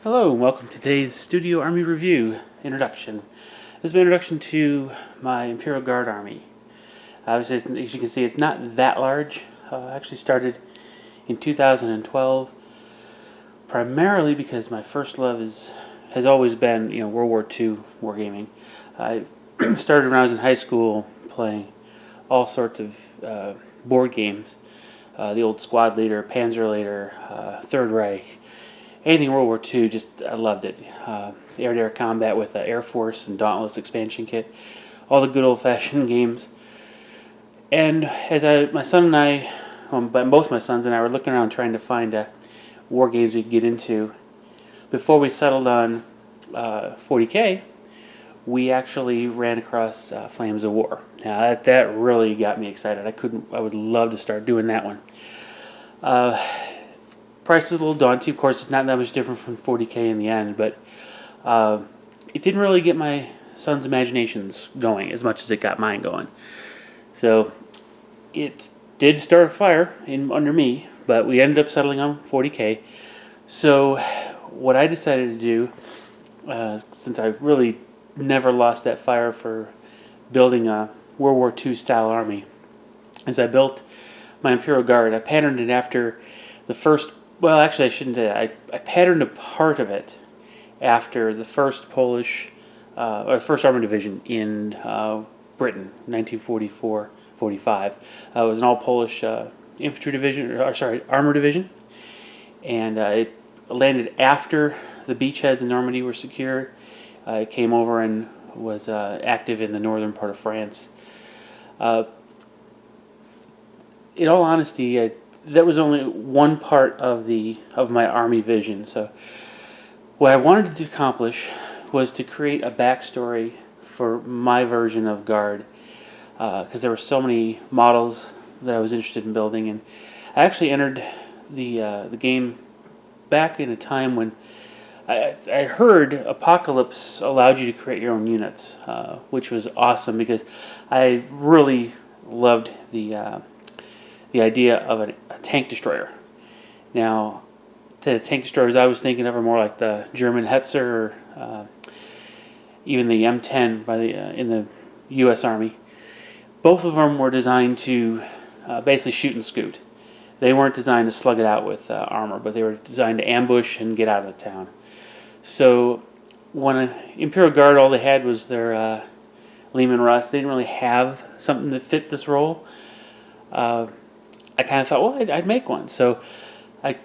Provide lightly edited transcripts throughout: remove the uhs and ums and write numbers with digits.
Hello and welcome to today's Studio Army Review introduction. This is my introduction to my Imperial Guard Army. Obviously, as you can see, it's not that large. Actually started in 2012, primarily because my first love has always been World War II wargaming. I started when I was in high school playing all sorts of board games. The old Squad Leader, Panzer Leader, Third Reich. Anything World War II, I loved it. Air-to-air combat with Air Force and Dauntless expansion kit, all the good old-fashioned games. And as my son and I, both my sons and I, were looking around trying to find war games we could get into, before we settled on 40K, we actually ran across Flames of War. Now that really got me excited. I would love to start doing that one. Price is a little daunting. Of course, it's not that much different from 40K in the end, but it didn't really get my son's imaginations going as much as it got mine going. So it did start a fire under me, but we ended up settling on 40K. So what I decided to do, since I really never lost that fire for building a World War II style army, is I built my Imperial Guard. I patterned it after the first. Well, actually, I shouldn't say that. I patterned a part of it after the first Polish, or first Armored Division in Britain, 1944-45. It was an all-Polish infantry division, or sorry, armor division, and it landed after the beachheads in Normandy were secured. It came over and was active in the northern part of France. In all honesty, that was only one part of my army vision. So what I wanted to accomplish was to create a backstory for my version of Guard, because there were so many models that I was interested in building, and I actually entered the game back in a time when I heard Apocalypse allowed you to create your own units, which was awesome because I really loved the idea of a tank destroyer. Now, the tank destroyers I was thinking of are more like the German Hetzer, or even the M10 in the U.S. Army. Both of them were designed to basically shoot and scoot. They weren't designed to slug it out with armor, but they were designed to ambush and get out of the town. So when Imperial Guard, all they had was their Lehman Russ. They didn't really have something that fit this role. I kind of thought, well, I'd make one. So I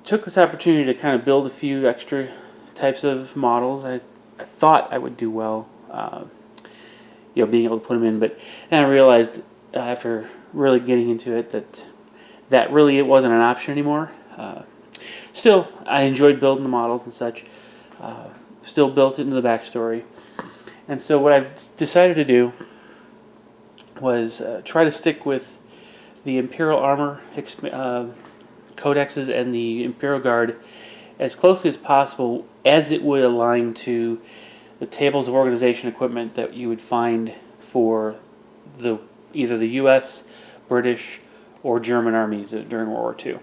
took this opportunity to kind of build a few extra types of models. I thought I would do well, being able to put them in. But then I realized after really getting into it that really it wasn't an option anymore. Still, I enjoyed building the models and such. Still built it into the backstory. And so what I decided to do was try to stick with the Imperial Armor codexes and the Imperial Guard as closely as possible, as it would align to the tables of organization equipment that you would find for either the U.S., British, or German armies during World War II.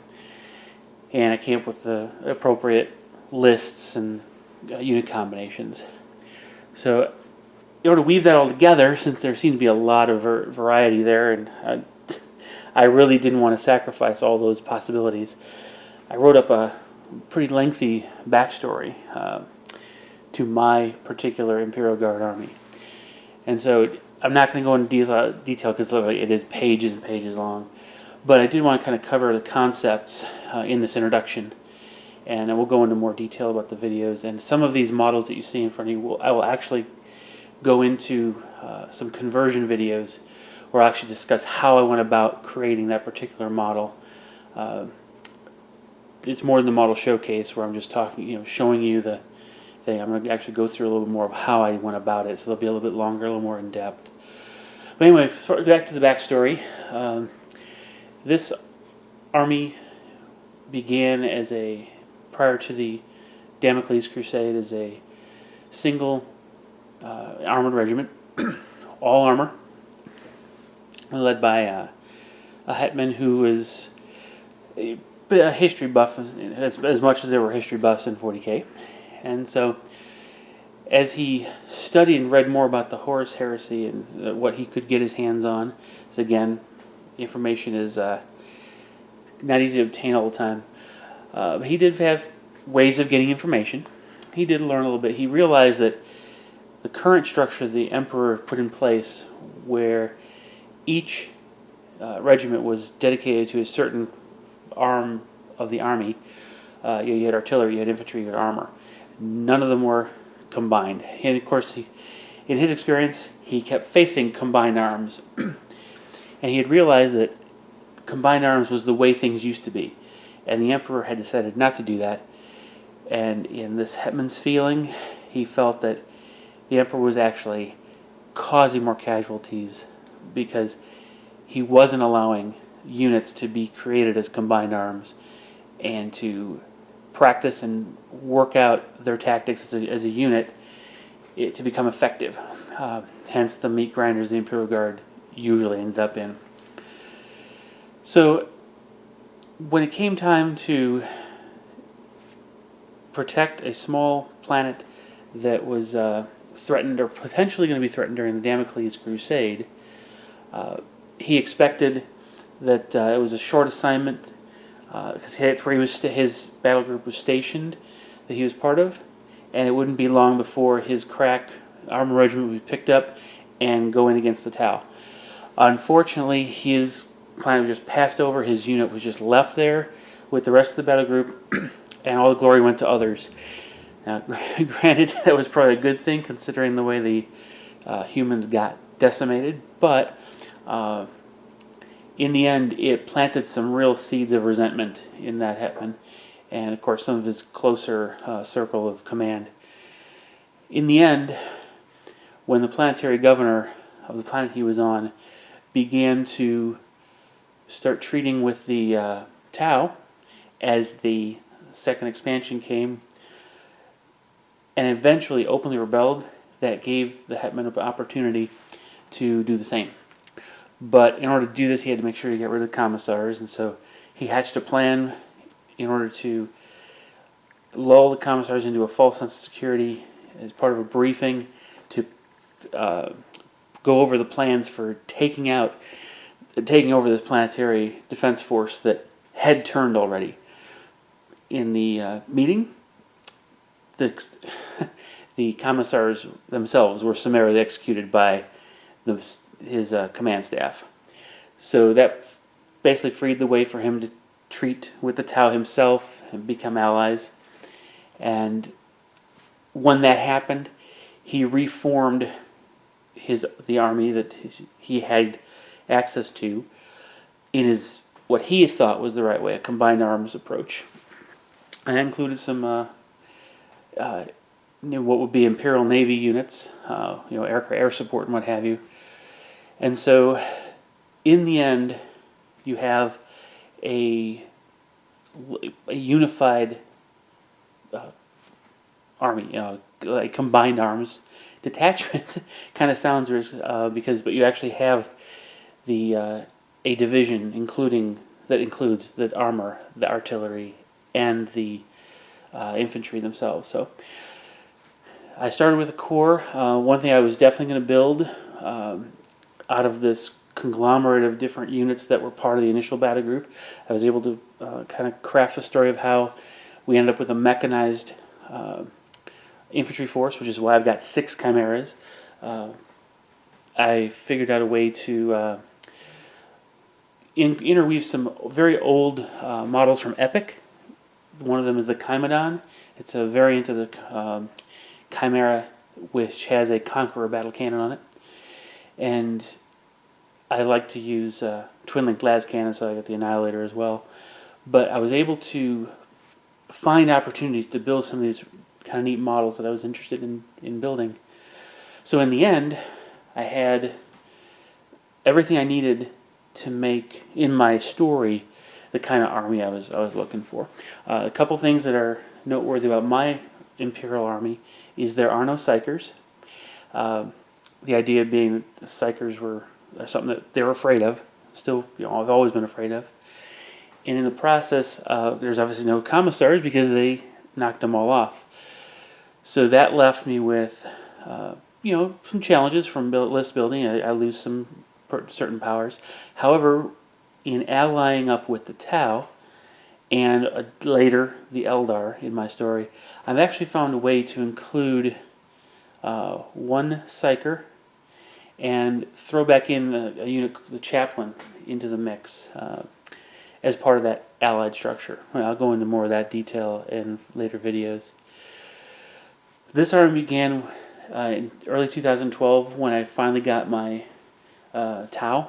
And I came up with the appropriate lists and unit combinations. So in order to weave that all together, since there seemed to be a lot of variety there, and I really didn't want to sacrifice all those possibilities, I wrote up a pretty lengthy backstory to my particular Imperial Guard army. And so I'm not going to go into detail because it is pages and pages long, but I did want to kind of cover the concepts in this introduction, and then we'll go into more detail about the videos. And some of these models that you see in front of you, I will actually go into some conversion videos where I actually discuss how I went about creating that particular model. It's more than the model showcase where I'm just talking, showing you the thing. I'm going to actually go through a little bit more of how I went about it, so they'll be a little bit longer, a little more in depth. But anyway, back to the backstory. This army began prior to the Damocles Crusade, as a single armored regiment, all armor, led by a hetman who was a history buff as much as there were history buffs in 40K. And so as he studied and read more about the Horus Heresy and what he could get his hands on, so again, information is not easy to obtain all the time. He did have ways of getting information. He did learn a little bit. He realized that the current structure the Emperor put in place, where each regiment was dedicated to a certain arm of the army. You had artillery, you had infantry, you had armor. None of them were combined. And of course, in his experience, he kept facing combined arms. And he had realized that combined arms was the way things used to be. And the Emperor had decided not to do that. And in this hetman's feeling, he felt that the Emperor was actually causing more casualties because he wasn't allowing units to be created as combined arms and to practice and work out their tactics as a unit to become effective. Hence the meat grinders the Imperial Guard usually ended up in. So when it came time to protect a small planet that was threatened or potentially going to be threatened during the Damocles Crusade, he expected that it was a short assignment because that's where his battle group was stationed, that he was part of, and it wouldn't be long before his crack armor regiment would be picked up and go in against the Tau. Unfortunately, his planet was just passed over. His unit was just left there with the rest of the battle group, and all the glory went to others. Now, granted, that was probably a good thing considering the way the humans got decimated, but in the end, it planted some real seeds of resentment in that hetman, and of course some of his closer circle of command. In the end, when the planetary governor of the planet he was on began to start treating with the Tau as the second expansion came, and eventually openly rebelled, that gave the hetman an opportunity to do the same. But in order to do this, he had to make sure to get rid of the commissars, and so he hatched a plan in order to lull the commissars into a false sense of security as part of a briefing to go over the plans for taking over this planetary defense force that had turned already. In the meeting, the commissars themselves were summarily executed by his command staff. So that basically freed the way for him to treat with the Tau himself and become allies. And when that happened, he reformed the army that he had access to in what he thought was the right way, a combined arms approach. And that included some what would be Imperial Navy units, air support and what have you. And so, in the end, you have a unified army, a combined arms detachment. Kind of sounds but you actually have a division that includes the armor, the artillery, and the infantry themselves. So I started with a core. One thing I was definitely going to build out of this conglomerate of different units that were part of the initial battle group, I was able to kind of craft the story of how we ended up with a mechanized infantry force, which is why I've got 6 chimeras. I figured out a way to interweave some very old models from Epic. One of them is the Chimadon. It's a variant of the Chimera, which has a Conqueror battle cannon on it. And I like to use twin-link las cannon, so I got the Annihilator as well. But I was able to find opportunities to build some of these kind of neat models that I was interested in building. So in the end, I had everything I needed to make, in my story, the kind of army I was looking for. A couple things that are noteworthy about my Imperial army is there are no psychers. The idea being that the psychers were something that they were afraid of. Still, I've always been afraid of. And in the process, there's obviously no commissaries because they knocked them all off. So that left me with, some challenges from list building. I lose some certain powers. However, in allying up with the Tau and later the Eldar in my story, I've actually found a way to include one Psyker and throw back in a unit, the Chaplain, into the mix as part of that allied structure. I'll go into more of that detail in later videos. This army began in early 2012 when I finally got my Tau,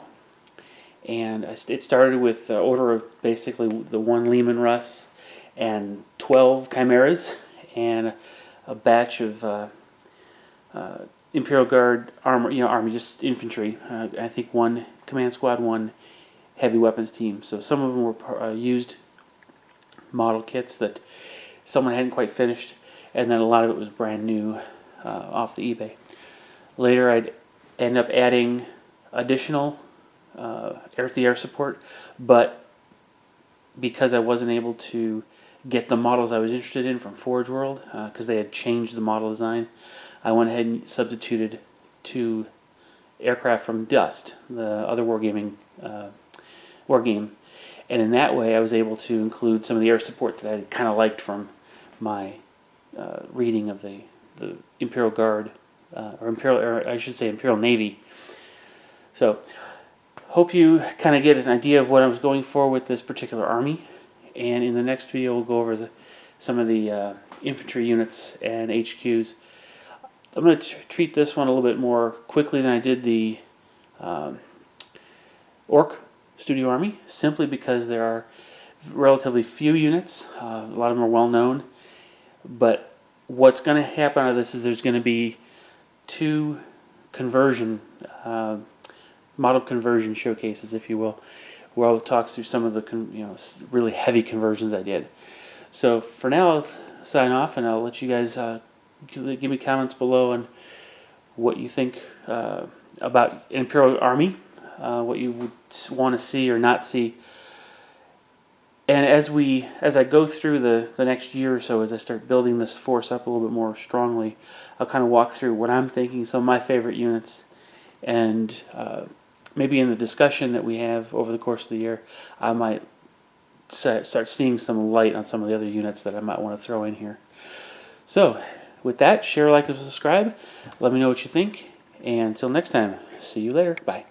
and it started with the order of basically the one Leman Russ and 12 Chimeras and a batch of Imperial Guard army, just infantry. I think one command squad, one heavy weapons team. So some of them were used model kits that someone hadn't quite finished, and then a lot of it was brand new off the eBay. Later, I'd end up adding additional air-to-air support, but because I wasn't able to get the models I was interested in from Forge World, because they had changed the model design, I went ahead and substituted 2 aircraft from Dust, the other wargaming war game, and in that way I was able to include some of the air support that I kind of liked from my reading of the Imperial Guard, or Imperial Navy. So, hope you kind of get an idea of what I was going for with this particular army, and in the next video we'll go over some of the infantry units and HQs. I'm going to treat this one a little bit more quickly than I did the Orc Studio Army, simply because there are relatively few units. A lot of them are well known, but what's going to happen out of this is there's going to be 2 conversion model conversion showcases, if you will, where I'll talk through some of the really heavy conversions I did. So for now, I'll sign off, and I'll let you guys give me comments below on what you think about an Imperial Army, what you would want to see or not see. And as I go through the next year or so, as I start building this force up a little bit more strongly, I'll kind of walk through what I'm thinking, some of my favorite units, and maybe in the discussion that we have over the course of the year, I might start seeing some light on some of the other units that I might want to throw in here. So, with that, share, like, and subscribe. Let me know what you think. And until next time, see you later. Bye.